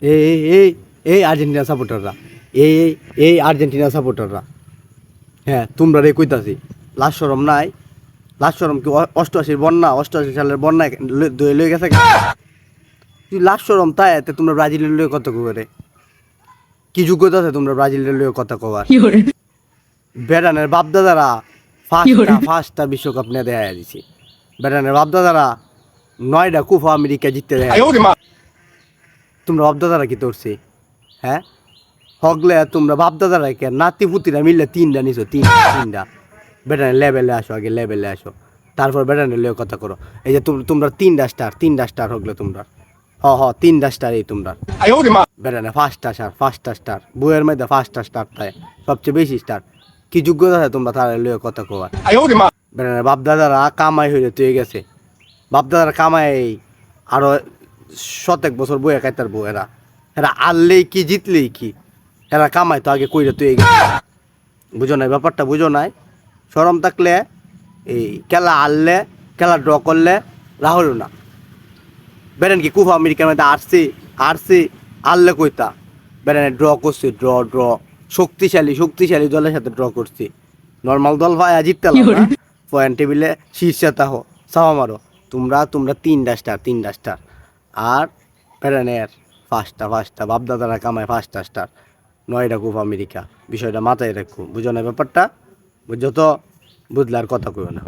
এই এই এই এই আর্জেন্টিনা সাপোর্টাররা, এই এই এই আর্জেন্টিনা সাপোর্টাররা, হ্যাঁ তোমরা রে কইতাছি, লাশ শরম নাই? লাশ শরম কি 88 বন্যা, 88 সালের বন্যায় দই লয়ে গেছে? তুই লাশ শরম তাই এতে তোমরা ব্রাজিলের লয়ে কত করে? কি যোগ্যতা আছে তোমরা ব্রাজিলের লয়ে কথা কবার? বেড়ানের বাপদাদারা ফার্স্টটা বিশ্বকাপ নিয়ে দেখা দিছে। বেড়ানের বাপদাদারা 9টা কোপা আমেরিকা জিততে দেখা। তোমরা বাপদাদারা কি করছে? হ্যাঁ হগলে তোমরা বাপদাদারা কে নাতি পুতিরা মিললে 3টা নিছো, তিনটা। বেটানের লেভেলে আসো, আগে লেভেলে আসো, তারপর বেটানের লয়ে কথা করো। এই যে তোমরা 3টা স্টার হগলে তোমরা, 3টা স্টার এই তোমরা। বেটানে 5টা স্টার বইয়ের মধ্যে 5টা স্টার তাই সবচেয়ে বেশি স্টার। কি যোগ্যতা আছে তোমরা তার লয়ে কথা কবার? বেটানের বাপদাদারা কামাই হইলে তুই গেছে, বাপদাদারা কামাই আরো 100 বছর বইয়ে খাইতার বউ। এরা এরা আনলেই কি জিতলেই কি, এরা কামাই তো আগে কইরা তুই গেছে। বুঝো নাই ব্যাপারটা? বুঝো নাই? শরম থাকলে এই খেলা হারলে, খেলা ড্র করলে রাহুল না। বেরেন কি কুফা আমেরিকার মধ্যে আরসি হারলে কইতা বেরেন ড্র করছি, ড্র শক্তিশালী দলের সাথে ড্র করছি। নর্মাল দল ভাই জিততে লাগবে না, পয়েন্ট টেবিলে শীর্ষে তাহো চাওয়া মারো। তোমরা 3টা স্টার আর বেরেনের 5টা বাপদাদারা কামায় 5টা স্টার, 9টা কুফা আমেরিকা। বিষয়টা মাথায় রাখো, বুঝো না ব্যাপারটা? বুঝছো তো? বুঝলে আর কথা কইও না।